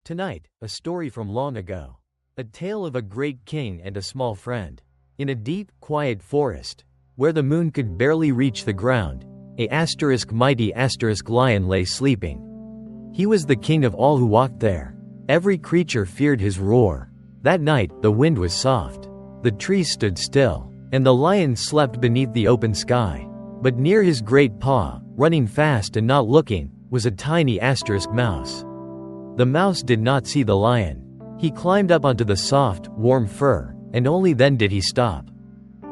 Tonight, a story from long ago. A tale of a great king and a small friend. In a deep, quiet forest, where the moon could barely reach the ground, a mighty lion lay sleeping. He was the king of all who walked there. Every creature feared his roar. That night, the wind was soft. The trees stood still, and the lion slept beneath the open sky. But near his great paw, running fast and not looking, was a tiny mouse. The mouse did not see the lion. He climbed up onto the soft, warm fur, and only then did he stop.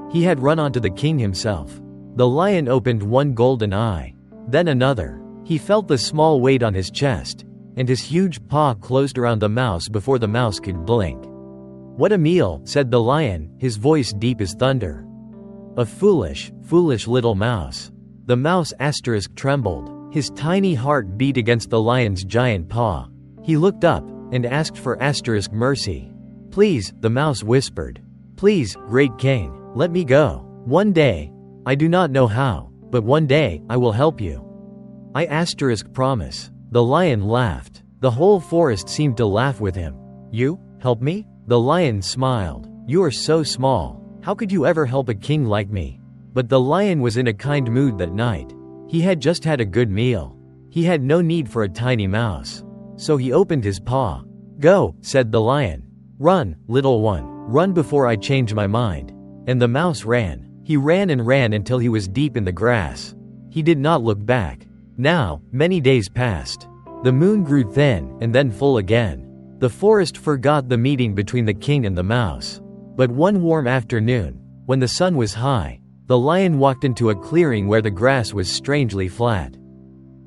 He had run onto the king himself. The lion opened one golden eye, then another. He felt the small weight on his chest, and his huge paw closed around the mouse before the mouse could blink. "What a meal," said the lion, his voice deep as thunder. "A foolish, foolish little mouse." The mouse trembled. His tiny heart beat against the lion's giant paw. He looked up and asked for mercy. "Please," the mouse whispered. "Please, great king, let me go. One day, I do not know how, but one day, I will help you. I promise." The lion laughed. The whole forest seemed to laugh with him. "You? Help me?" The lion smiled. "You are so small. How could you ever help a king like me?" But the lion was in a kind mood that night. He had just had a good meal. He had no need for a tiny mouse. So he opened his paw. "Go," said the lion. "Run, little one, run before I change my mind." And the mouse ran. He ran and ran until he was deep in the grass. He did not look back. Now, many days passed. The moon grew thin and then full again. The forest forgot the meeting between the king and the mouse. But one warm afternoon, when the sun was high, the lion walked into a clearing where the grass was strangely flat.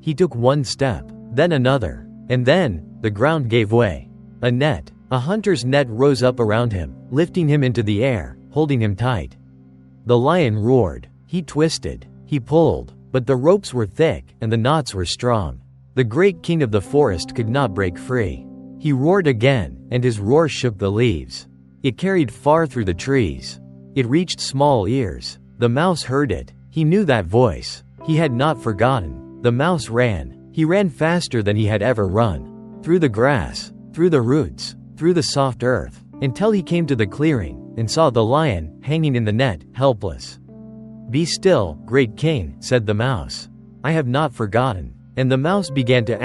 He took one step, then another. And then, the ground gave way. A hunter's net rose up around him, lifting him into the air, holding him tight. The lion roared. He twisted. He pulled. But the ropes were thick, and the knots were strong. The great king of the forest could not break free. He roared again, and his roar shook the leaves. It carried far through the trees. It reached small ears. The mouse heard it. He knew that voice. He had not forgotten. The mouse ran. He ran faster than he had ever run. Through the grass, through the roots, through the soft earth, until he came to the clearing, and saw the lion, hanging in the net, helpless. "Be still, great king," said the mouse. "I have not forgotten." And the mouse began to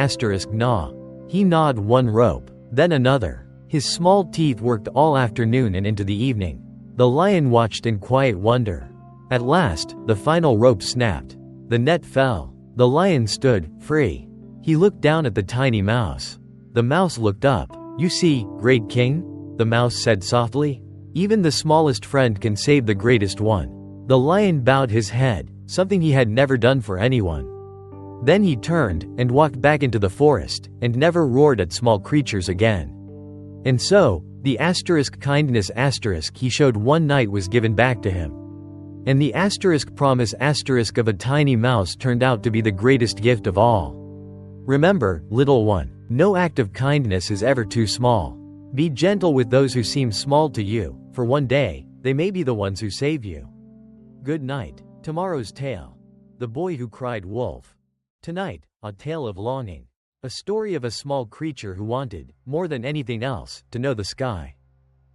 gnaw. He gnawed one rope, then another. His small teeth worked all afternoon and into the evening. The lion watched in quiet wonder. At last, the final rope snapped. The net fell. The lion stood, free. He looked down at the tiny mouse. The mouse looked up. "You see, great king," the mouse said softly. "Even the smallest friend can save the greatest one." The lion bowed his head, something he had never done for anyone. Then he turned and walked back into the forest, and never roared at small creatures again. And so, the kindness he showed one night was given back to him. And the promise of a tiny mouse turned out to be the greatest gift of all. Remember, little one, no act of kindness is ever too small. Be gentle with those who seem small to you, for one day, they may be the ones who save you. Good night. Tomorrow's tale. The Boy Who Cried Wolf. Tonight, a tale of longing. A story of a small creature who wanted, more than anything else, to know the sky.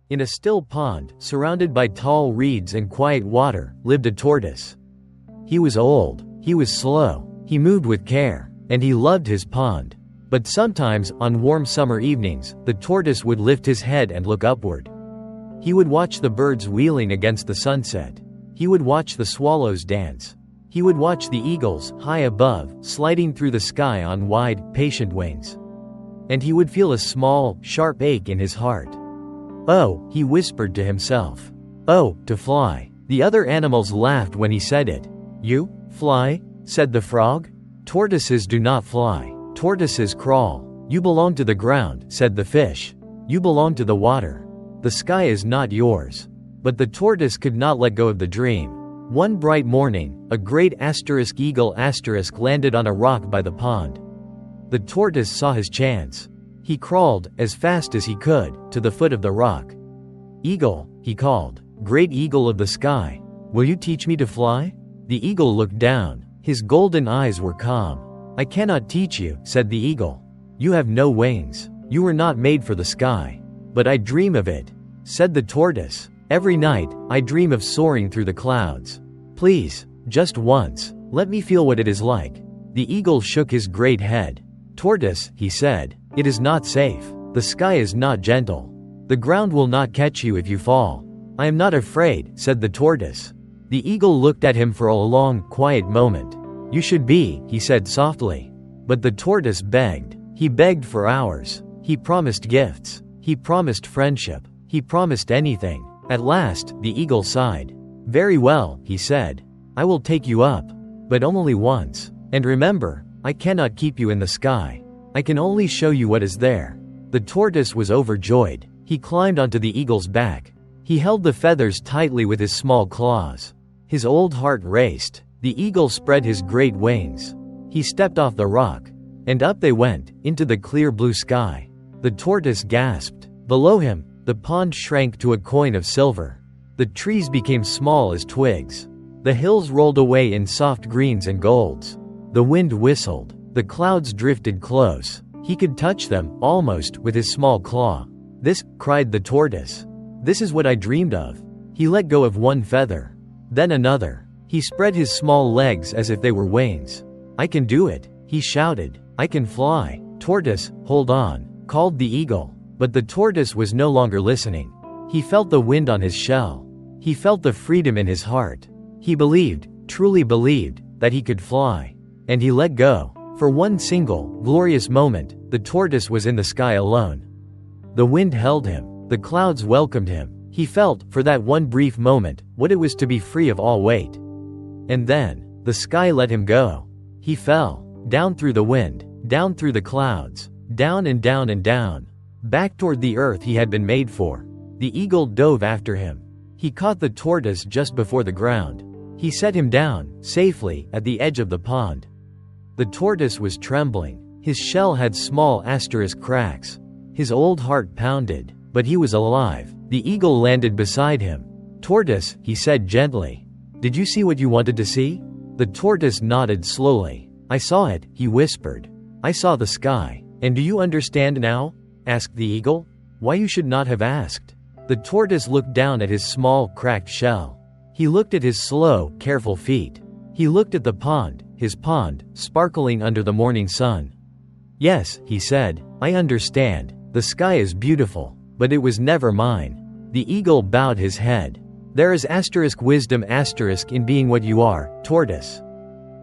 In a still pond, surrounded by tall reeds and quiet water, lived a tortoise. He was old, he was slow, he moved with care, and he loved his pond. But sometimes, on warm summer evenings, the tortoise would lift his head and look upward. He would watch the birds wheeling against the sunset. He would watch the swallows dance. He would watch the eagles, high above, sliding through the sky on wide, patient wings. And he would feel a small, sharp ache in his heart. "Oh," he whispered to himself. "Oh, to fly." The other animals laughed when he said it. "You? Fly?" said the frog. "Tortoises do not fly. Tortoises crawl." "You belong to the ground," said the fish. "You belong to the water. The sky is not yours." But the tortoise could not let go of the dream. One bright morning, a great eagle landed on a rock by the pond. The tortoise saw his chance. He crawled, as fast as he could, to the foot of the rock. "Eagle," he called, "great eagle of the sky, will you teach me to fly?" The eagle looked down. His golden eyes were calm. "I cannot teach you," said the eagle. "You have no wings." You were not made for the sky. But I dream of it, said the tortoise. Every night, I dream of soaring through the clouds. Please, just once, let me feel what it is like. The eagle shook his great head. Tortoise, he said, it is not safe. The sky is not gentle. The ground will not catch you if you fall. I am not afraid, said the tortoise. The eagle looked at him for a long, quiet moment. You should be, he said softly. But the tortoise begged. He begged for hours. He promised gifts. He promised friendship. He promised anything. At last, the eagle sighed. Very well, he said. I will take you up. But only once. And remember, I cannot keep you in the sky. I can only show you what is there. The tortoise was overjoyed. He climbed onto the eagle's back. He held the feathers tightly with his small claws. His old heart raced. The eagle spread his great wings. He stepped off the rock. And up they went, into the clear blue sky. The tortoise gasped. Below him, the pond shrank to a coin of silver. The trees became small as twigs. The hills rolled away in soft greens and golds. The wind whistled. The clouds drifted close. He could touch them, almost, with his small claw. This, cried the tortoise. This is what I dreamed of. He let go of one feather. Then another. He spread his small legs as if they were wings. I can do it, he shouted. I can fly. Tortoise, hold on, called the eagle. But the tortoise was no longer listening. He felt the wind on his shell. He felt the freedom in his heart. He believed, truly believed, that he could fly. And he let go. For one single, glorious moment, the tortoise was in the sky alone. The wind held him. The clouds welcomed him. He felt, for that one brief moment, what it was to be free of all weight. And then, the sky let him go. He fell, down through the wind, down through the clouds, down and down and down, back toward the earth he had been made for. The eagle dove after him. He caught the tortoise just before the ground. He set him down, safely, at the edge of the pond. The tortoise was trembling. His shell had small asterisk cracks. His old heart pounded, but he was alive. The eagle landed beside him. Tortoise, he said gently. Did you see what you wanted to see? The tortoise nodded slowly. I saw it, he whispered. I saw the sky. And do you understand now? Asked the eagle. Why you should not have asked. The tortoise looked down at his small, cracked shell. He looked at his slow, careful feet. He looked at the pond, his pond, sparkling under the morning sun. Yes, he said, I understand. The sky is beautiful, but it was never mine. The eagle bowed his head. There is asterisk wisdom asterisk in being what you are, tortoise.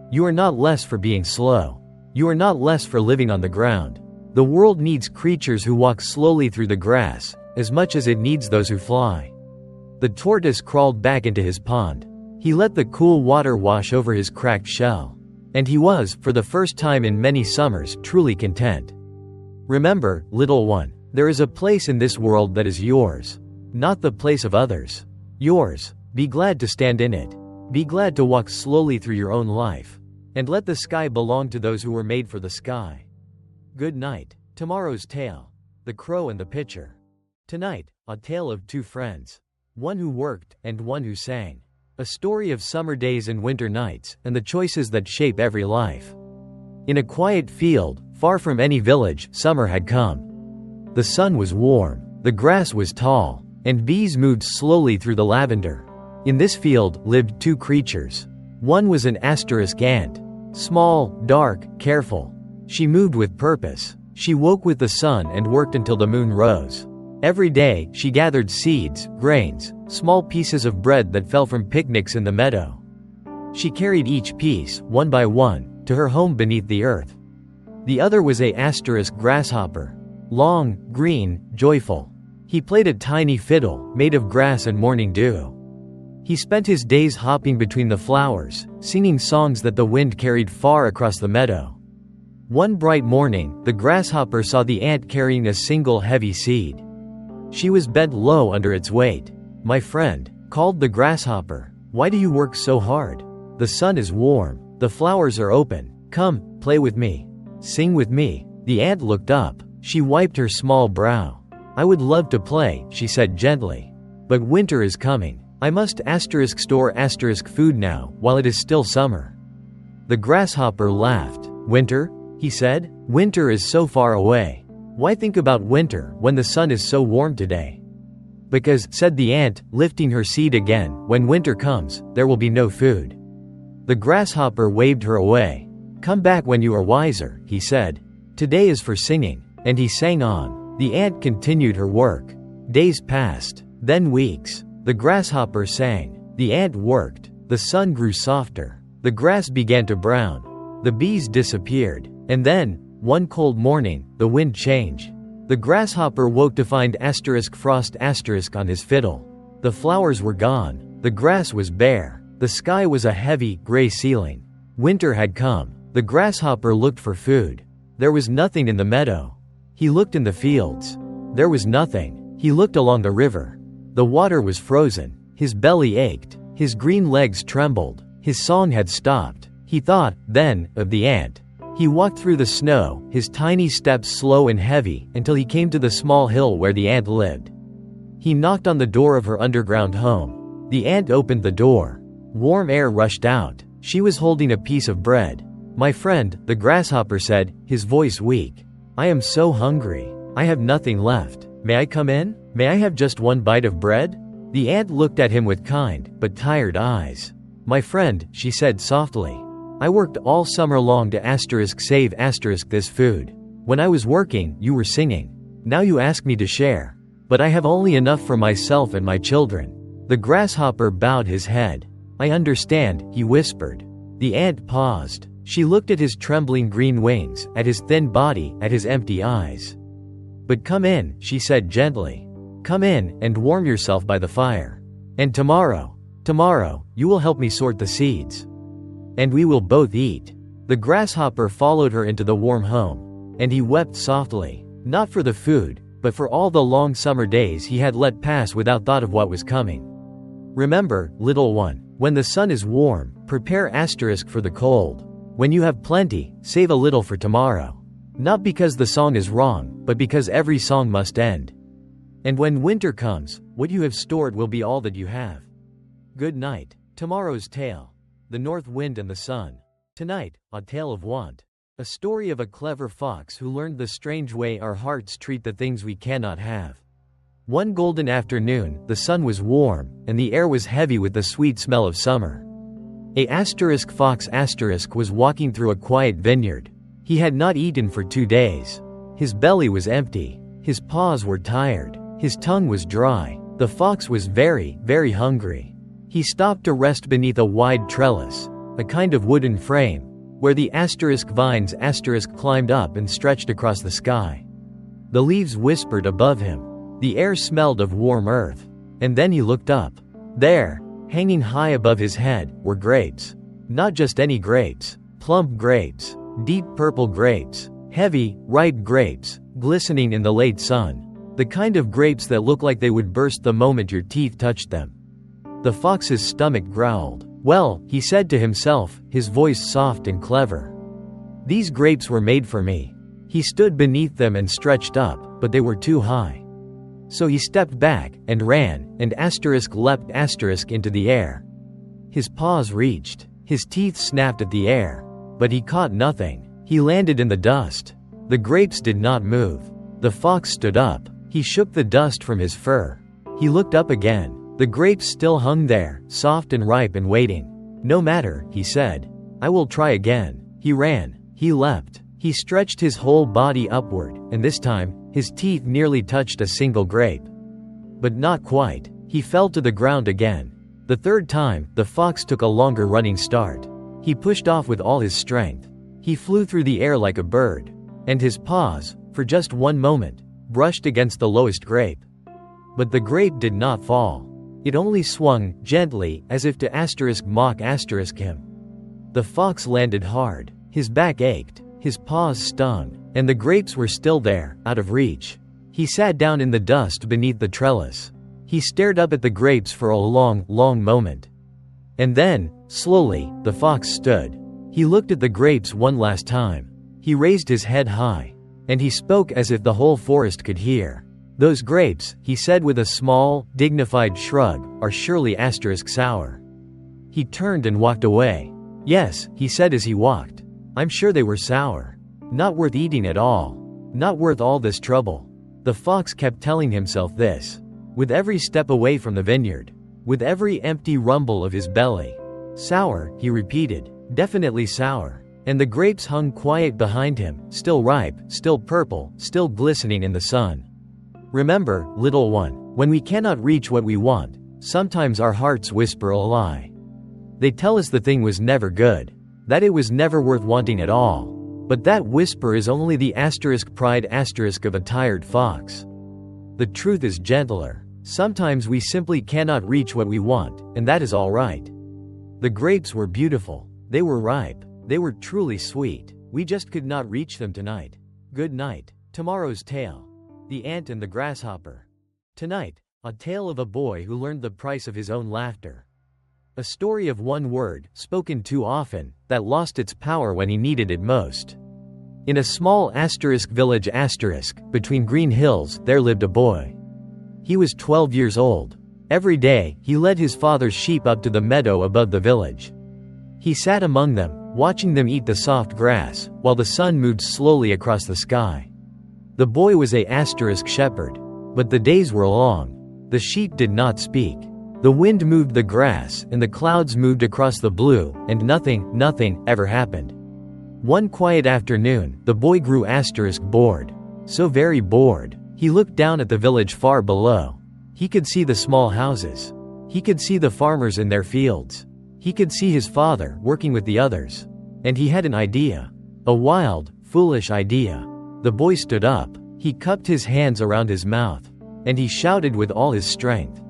You are not less for being slow. You are not less for living on the ground. The world needs creatures who walk slowly through the grass, as much as it needs those who fly. The tortoise crawled back into his pond. He let the cool water wash over his cracked shell. And he was, for the first time in many summers, truly content. Remember, little one, there is a place in this world that is yours. Not the place of others. Yours. Be glad to stand in it. Be glad to walk slowly through your own life. And let the sky belong to those who were made for the sky. Good night. Tomorrow's tale. The Crow and the Pitcher. Tonight, a tale of two friends. One who worked, and one who sang. A story of summer days and winter nights, and the choices that shape every life. In a quiet field, far from any village, summer had come. The sun was warm, the grass was tall, and bees moved slowly through the lavender. In this field lived two creatures. One was an asterisk ant. Small, dark, careful. She moved with purpose. She woke with the sun and worked until the moon rose. Every day, she gathered seeds, grains, small pieces of bread that fell from picnics in the meadow. She carried each piece, one by one, to her home beneath the earth. The other was a asterisk grasshopper. Long, green, joyful. He played a tiny fiddle, made of grass and morning dew. He spent his days hopping between the flowers, singing songs that the wind carried far across the meadow. One bright morning, the grasshopper saw the ant carrying a single heavy seed. She was bent low under its weight. My friend, called the grasshopper, why do you work so hard? The sun is warm, the flowers are open, come, play with me. Sing with me. The ant looked up. She wiped her small brow. I would love to play, she said gently. But winter is coming. I must store food now, while it is still summer. The grasshopper laughed. Winter? He said. Winter is so far away. Why think about winter when the sun is so warm today? Because, said the ant, lifting her seed again, when winter comes, there will be no food. The grasshopper waved her away. Come back when you are wiser, he said. Today is for singing. And he sang on. The ant continued her work. Days passed, then weeks. The grasshopper sang. The ant worked. The sun grew softer. The grass began to brown. The bees disappeared. And then, one cold morning, the wind changed. The grasshopper woke to find frost on his fiddle. The flowers were gone. The grass was bare. The sky was a heavy, gray ceiling. Winter had come. The grasshopper looked for food. There was nothing in the meadow. He looked in the fields. There was nothing. He looked along the river. The water was frozen. His belly ached. His green legs trembled. His song had stopped. He thought, then, of the ant. He walked through the snow, his tiny steps slow and heavy, until he came to the small hill where the ant lived. He knocked on the door of her underground home. The ant opened the door. Warm air rushed out. She was holding a piece of bread. My friend, the grasshopper said, his voice weak. I am so hungry. I have nothing left. May I come in? May I have just one bite of bread? The ant looked at him with kind, but tired eyes. My friend, she said softly. I worked all summer long to save this food. When I was working, you were singing. Now you ask me to share. But I have only enough for myself and my children. The grasshopper bowed his head. I understand, he whispered. The ant paused. She looked at his trembling green wings, at his thin body, at his empty eyes. But come in, she said gently. Come in, and warm yourself by the fire. And tomorrow, you will help me sort the seeds. And we will both eat. The grasshopper followed her into the warm home. And he wept softly, not for the food, but for all the long summer days he had let pass without thought of what was coming. Remember, little one, when the sun is warm, prepare for the cold. When you have plenty, save a little for tomorrow. Not because the song is wrong, but because every song must end. And when winter comes, what you have stored will be all that you have. Good night. Tomorrow's tale. The North Wind and the Sun. Tonight, A Tale of Want. A story of a clever fox who learned the strange way our hearts treat the things we cannot have. One golden afternoon, the sun was warm, and the air was heavy with the sweet smell of summer. Fox was walking through a quiet vineyard. He had not eaten for 2 days. His belly was empty. His paws were tired. His tongue was dry. The fox was very, very hungry. He stopped to rest beneath a wide trellis, a kind of wooden frame, where the vines climbed up and stretched across the sky. The leaves whispered above him. The air smelled of warm earth. And then he looked up. There, hanging high above his head, were grapes. Not just any grapes. Plump grapes. Deep purple grapes. Heavy, ripe grapes, glistening in the late sun. The kind of grapes that look like they would burst the moment your teeth touched them. The fox's stomach growled. Well, he said to himself, his voice soft and clever. These grapes were made for me. He stood beneath them and stretched up, but they were too high. So he stepped back, and ran, and leapt into the air. His paws reached. His teeth snapped at the air. But he caught nothing. He landed in the dust. The grapes did not move. The fox stood up. He shook the dust from his fur. He looked up again. The grapes still hung there, soft and ripe and waiting. No matter, he said. I will try again. He ran. He leapt. He stretched his whole body upward, and this time, his teeth nearly touched a single grape. But not quite. He fell to the ground again. The third time, the fox took a longer running start. He pushed off with all his strength. He flew through the air like a bird. And his paws, for just one moment, brushed against the lowest grape. But the grape did not fall. It only swung, gently, as if to mock him. The fox landed hard. His back ached. His paws stung. And the grapes were still there, out of reach. He sat down in the dust beneath the trellis. He stared up at the grapes for a long, long moment. And then, slowly, the fox stood. He looked at the grapes one last time. He raised his head high. And he spoke as if the whole forest could hear. Those grapes, he said with a small, dignified shrug, are surely sour. He turned and walked away. Yes, he said as he walked. I'm sure they were sour. Not worth eating at all. Not worth all this trouble. The fox kept telling himself this. With every step away from the vineyard. With every empty rumble of his belly. Sour, he repeated. Definitely sour. And the grapes hung quiet behind him, still ripe, still purple, still glistening in the sun. Remember, little one, when we cannot reach what we want, sometimes our hearts whisper a lie. They tell us the thing was never good. That it was never worth wanting at all. But that whisper is only the pride of a tired fox. The truth is gentler. Sometimes we simply cannot reach what we want, and that is all right. The grapes were beautiful. They were ripe. They were truly sweet. We just could not reach them tonight. Good night. Tomorrow's tale. The Ant and the Grasshopper. Tonight, a tale of a boy who learned the price of his own laughter. A story of one word, spoken too often, that lost its power when he needed it most. In a small village between green hills, there lived a boy. He was 12 years old. Every day, he led his father's sheep up to the meadow above the village. He sat among them, watching them eat the soft grass, while the sun moved slowly across the sky. The boy was a shepherd. But the days were long. The sheep did not speak. The wind moved the grass, and the clouds moved across the blue, and nothing ever happened. One quiet afternoon, the boy grew bored. So very bored. He looked down at the village far below. He could see the small houses. He could see the farmers in their fields. He could see his father working with the others. And he had an idea. A wild, foolish idea. The boy stood up. He cupped his hands around his mouth. And he shouted with all his strength.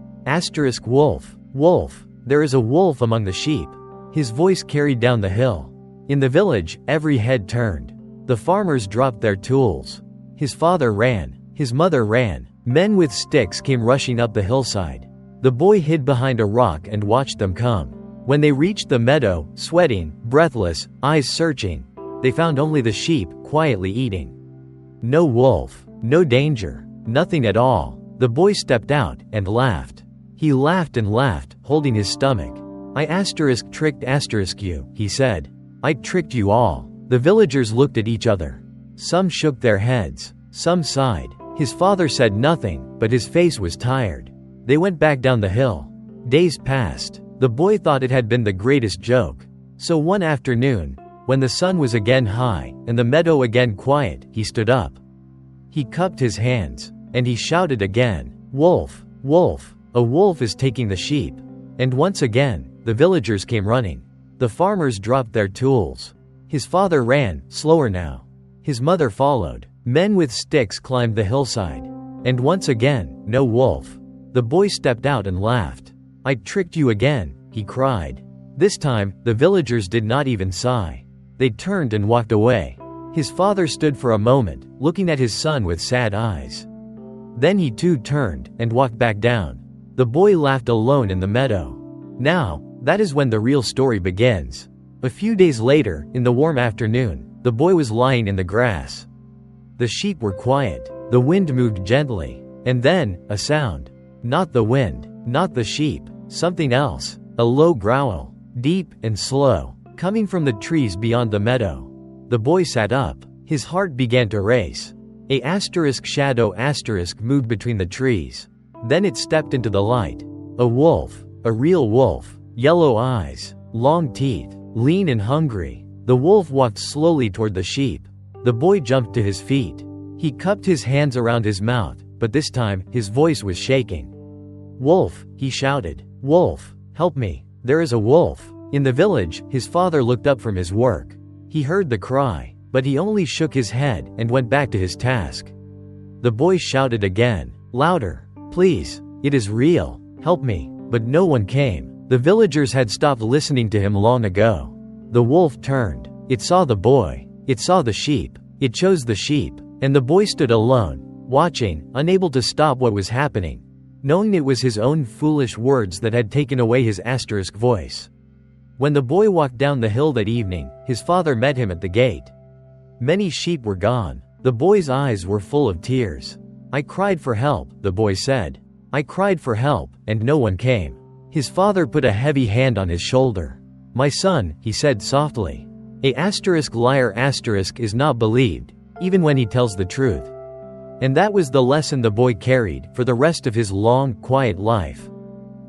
Wolf, wolf, there is a wolf among the sheep. His voice carried down the hill. In the village, every head turned. The farmers dropped their tools. His father ran. His mother ran. Men with sticks came rushing up the hillside. The boy hid behind a rock and watched them come. When they reached the meadow, sweating, breathless, eyes searching, they found only the sheep, quietly eating. No wolf, no danger, nothing at all. The boy stepped out, and laughed. He laughed and laughed, holding his stomach. I tricked you, he said. I tricked you all. The villagers looked at each other. Some shook their heads. Some sighed. His father said nothing, but his face was tired. They went back down the hill. Days passed. The boy thought it had been the greatest joke. So one afternoon, when the sun was again high, and the meadow again quiet, he stood up. He cupped his hands, and he shouted again, Wolf, wolf, a wolf is taking the sheep. And once again, the villagers came running. The farmers dropped their tools. His father ran, slower now. His mother followed. Men with sticks climbed the hillside. And once again, no wolf. The boy stepped out and laughed. I tricked you again, he cried. This time, the villagers did not even sigh. They turned and walked away. His father stood for a moment, looking at his son with sad eyes. Then he too turned, and walked back down. The boy laughed alone in the meadow. Now, that is when the real story begins. A few days later, in the warm afternoon, the boy was lying in the grass. The sheep were quiet. The wind moved gently. And then, a sound. Not the wind, not the sheep, something else. A low growl, deep and slow, coming from the trees beyond the meadow. The boy sat up. His heart began to race. A shadow moved between the trees. Then it stepped into the light. A wolf, a real wolf, yellow eyes, long teeth, lean and hungry. The wolf walked slowly toward the sheep. The boy jumped to his feet. He cupped his hands around his mouth, but this time, his voice was shaking. Wolf, he shouted. Wolf, help me. There is a wolf. In the village, his father looked up from his work. He heard the cry, but he only shook his head and went back to his task. The boy shouted again, louder. Please, it is real. Help me. But no one came. The villagers had stopped listening to him long ago. The wolf turned. It saw the boy. It saw the sheep. It chose the sheep. And the boy stood alone, watching, unable to stop what was happening, knowing it was his own foolish words that had taken away his voice. When the boy walked down the hill that evening, his father met him at the gate. Many sheep were gone. The boy's eyes were full of tears. I cried for help, the boy said. I cried for help, and no one came. His father put a heavy hand on his shoulder. My son, he said softly. A liar is not believed. even when he tells the truth. And that was the lesson the boy carried for the rest of his long, quiet life.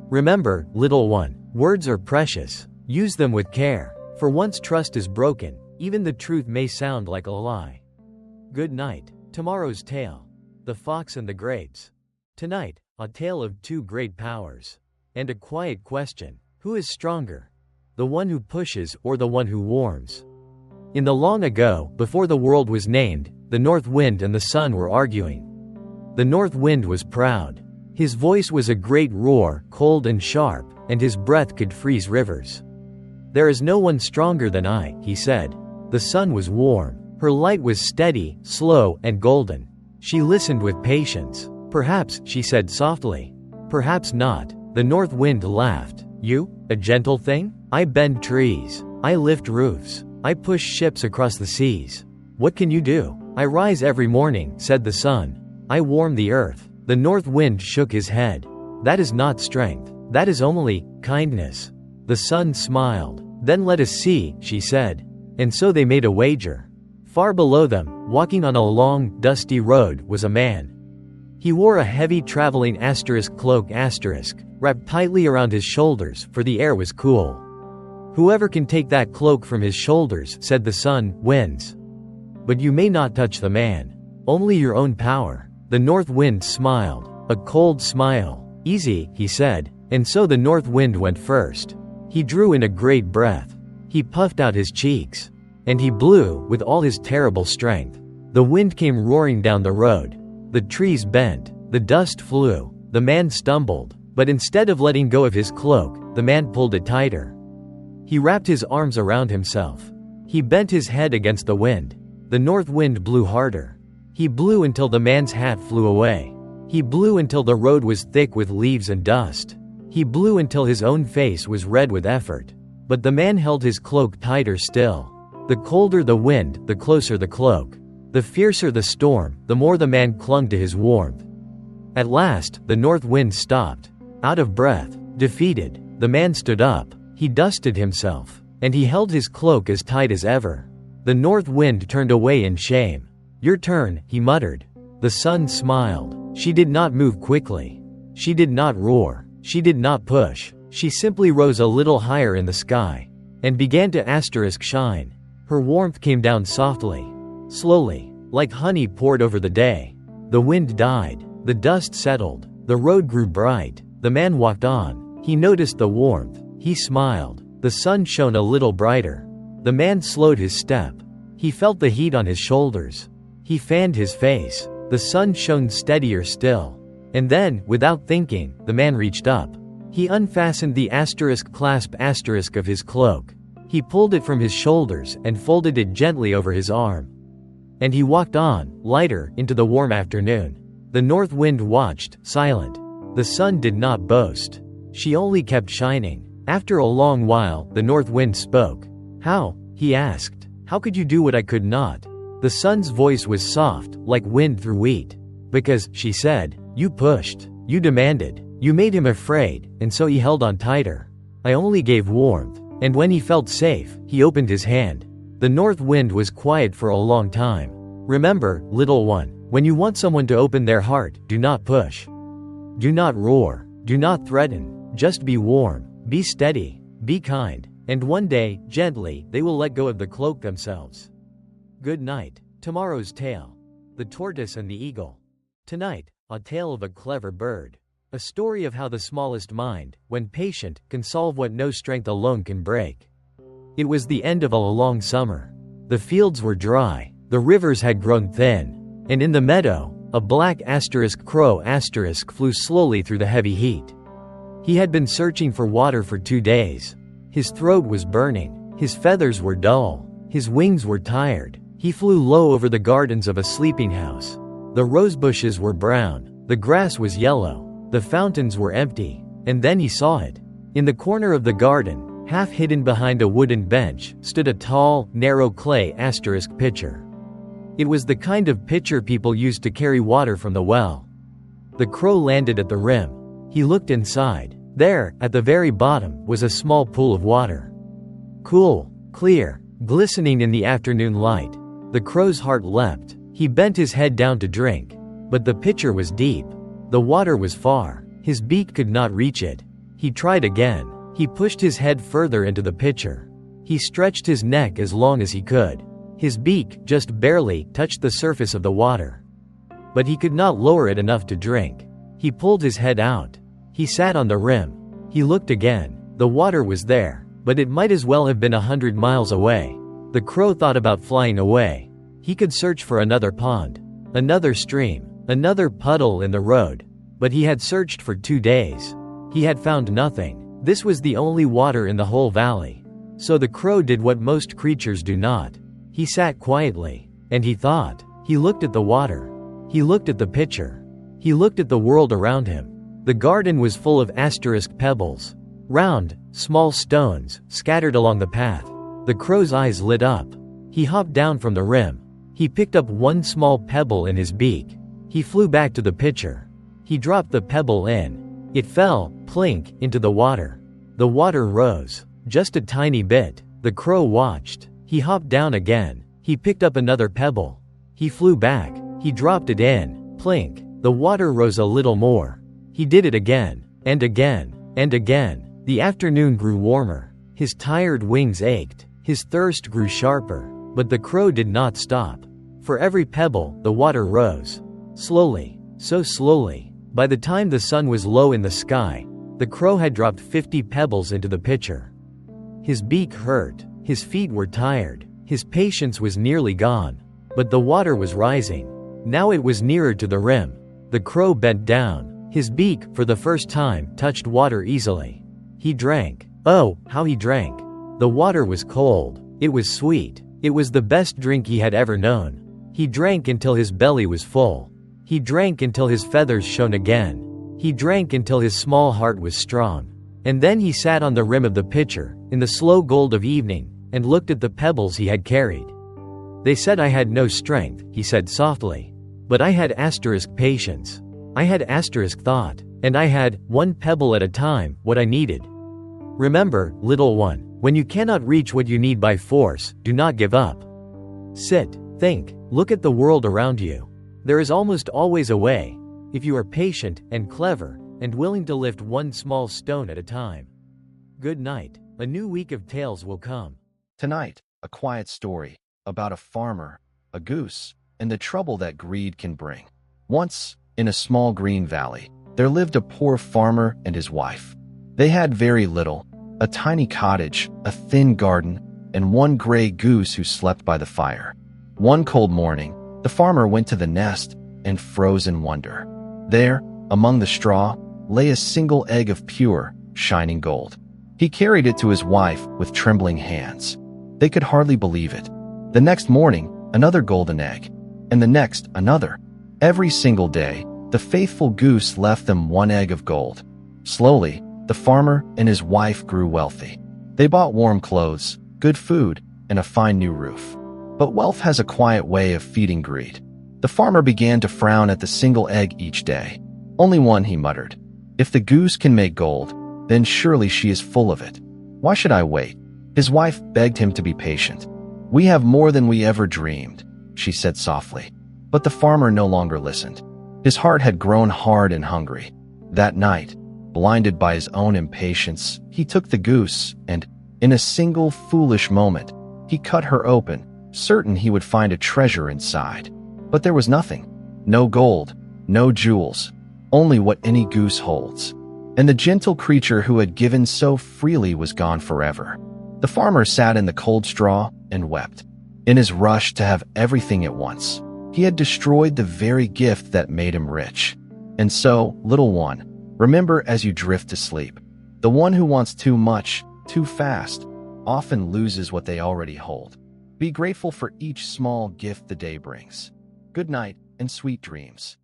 Remember, little one, words are precious. Use them with care. For once trust is broken, even the truth may sound like a lie. Good night. Tomorrow's tale. The Fox and the Grapes. Tonight, a tale of two great powers. And a quiet question. Who is stronger? The one who pushes or the one who warms? In the long ago, before the world was named, the north wind and the sun were arguing. The north wind was proud. His voice was a great roar, cold and sharp, and his breath could freeze rivers. There is no one stronger than I, he said. The sun was warm. Her light was steady, slow, and golden. She listened with patience. Perhaps, she said softly. Perhaps not. The north wind laughed. You? A gentle thing? I bend trees. I lift roofs. I push ships across the seas. What can you do? I rise every morning, said the sun. I warm the earth. The north wind shook his head. That is not strength. That is only kindness. The sun smiled. Then let us see, she said. And so they made a wager. Far below them, walking on a long, dusty road, was a man. He wore a heavy traveling cloak wrapped tightly around his shoulders, for the air was cool. Whoever can take that cloak from his shoulders, said the sun, wins. But you may not touch the man. Only your own power. The north wind smiled. A cold smile. Easy, he said. And so the north wind went first. He drew in a great breath. He puffed out his cheeks. And he blew, with all his terrible strength. The wind came roaring down the road. The trees bent. The dust flew. The man stumbled. But instead of letting go of his cloak, the man pulled it tighter. He wrapped his arms around himself. He bent his head against the wind. The north wind blew harder. He blew until the man's hat flew away. He blew until the road was thick with leaves and dust. He blew until his own face was red with effort. But the man held his cloak tighter still. The colder the wind, the closer the cloak. The fiercer the storm, the more the man clung to his warmth. At last, the north wind stopped. Out of breath, defeated, the man stood up. He dusted himself. And he held his cloak as tight as ever. The north wind turned away in shame. Your turn, he muttered. The sun smiled. She did not move quickly. She did not roar. She did not push. She simply rose a little higher in the sky. And began to shine. Her warmth came down softly. Slowly, like honey poured over the day. The wind died. The dust settled. The road grew bright. The man walked on. He noticed the warmth. He smiled. The sun shone a little brighter. The man slowed his step. He felt the heat on his shoulders. He fanned his face. The sun shone steadier still. And then, without thinking, the man reached up. He unfastened the clasp of his cloak. He pulled it from his shoulders and folded it gently over his arm. And he walked on, lighter, into the warm afternoon. The north wind watched, silent. The sun did not boast. She only kept shining. After a long while, the north wind spoke. How? He asked. How could you do what I could not? The sun's voice was soft, like wind through wheat. Because, she said, you pushed. You demanded. You made him afraid, and so he held on tighter. I only gave warmth. And when he felt safe, he opened his hand. The north wind was quiet for a long time. Remember, little one, when you want someone to open their heart, do not push. Do not roar. Do not threaten. Just be warm. Be steady. Be kind. And one day, gently, they will let go of the cloak themselves. Good night. Tomorrow's tale. The Tortoise and the Eagle. Tonight, a tale of a clever bird. A story of how the smallest mind, when patient, can solve what no strength alone can break. It was the end of a long summer. The fields were dry, the rivers had grown thin, and in the meadow, a black crow flew slowly through the heavy heat. He had been searching for water for 2 days. His throat was burning, his feathers were dull, his wings were tired. He flew low over the gardens of a sleeping house. The rose bushes were brown, the grass was yellow. The fountains were empty, and then he saw it. In the corner of the garden, half hidden behind a wooden bench, stood a tall, narrow clay pitcher. It was the kind of pitcher people used to carry water from the well. The crow landed at the rim. He looked inside. There, at the very bottom, was a small pool of water. Cool, clear, glistening in the afternoon light. The crow's heart leapt. He bent his head down to drink, but the pitcher was deep. The water was far. His beak could not reach it. He tried again. He pushed his head further into the pitcher. He stretched his neck as long as he could. His beak just barely touched the surface of the water. But he could not lower it enough to drink. He pulled his head out. He sat on the rim. He looked again. The water was there, but it might as well have been 100 miles away. The crow thought about flying away. He could search for another pond, another stream, another puddle in the road, but he had searched for 2 days. He had found nothing. This was the only water in the whole valley. So the crow did what most creatures do not. He sat quietly, and he thought. He looked at the water. He looked at the pitcher. He looked at the world around him. The garden was full of asterisk pebbles, round, small stones, scattered along the path. The crow's eyes lit up. He hopped down from the rim. He picked up one small pebble in his beak. He flew back to the pitcher. He dropped the pebble in. It fell, plink, into the water. The water rose, just a tiny bit. The crow watched. He hopped down again. He picked up another pebble. He flew back. He dropped it in. Plink. The water rose a little more. He did it again, and again, and again. The afternoon grew warmer. His tired wings ached. His thirst grew sharper. But the crow did not stop. For every pebble, the water rose. Slowly, so slowly. By the time the sun was low in the sky, the crow had dropped 50 pebbles into the pitcher. His beak hurt. His feet were tired. His patience was nearly gone. But the water was rising. Now it was nearer to the rim. The crow bent down. His beak, for the first time, touched water easily. He drank. Oh, how he drank! The water was cold. It was sweet. It was the best drink he had ever known. He drank until his belly was full. He drank until his feathers shone again. He drank until his small heart was strong. And then he sat on the rim of the pitcher, in the slow gold of evening, and looked at the pebbles he had carried. They said I had no strength, he said softly. But I had asterisk patience. I had asterisk thought. And I had, one pebble at a time, what I needed. Remember, little one, when you cannot reach what you need by force, do not give up. Sit, think, look at the world around you. There is almost always a way, if you are patient and clever, and willing to lift one small stone at a time. Good night. A new week of tales will come. Tonight, a quiet story about a farmer, a goose, and the trouble that greed can bring. Once, in a small green valley, there lived a poor farmer and his wife. They had very little, a tiny cottage, a thin garden, and one gray goose who slept by the fire. One cold morning, the farmer went to the nest and froze in wonder. There, among the straw, lay a single egg of pure, shining gold. He carried it to his wife with trembling hands. They could hardly believe it. The next morning, another golden egg, and the next another. Every single day, the faithful goose left them one egg of gold. Slowly, the farmer and his wife grew wealthy. They bought warm clothes, good food, and a fine new roof. But wealth has a quiet way of feeding greed. The farmer began to frown at the single egg each day. Only one, he muttered. If the goose can make gold, then surely she is full of it. Why should I wait? His wife begged him to be patient. We have more than we ever dreamed, she said softly. But the farmer no longer listened. His heart had grown hard and hungry. That night, blinded by his own impatience, he took the goose and, in a single foolish moment, he cut her open, certain he would find a treasure inside. But there was nothing. No gold, no jewels, only what any goose holds. And the gentle creature who had given so freely was gone forever. The farmer sat in the cold straw and wept. In his rush to have everything at once, he had destroyed the very gift that made him rich. And so, little one, remember as you drift to sleep, the one who wants too much, too fast, often loses what they already hold. Be grateful for each small gift the day brings. Good night and sweet dreams.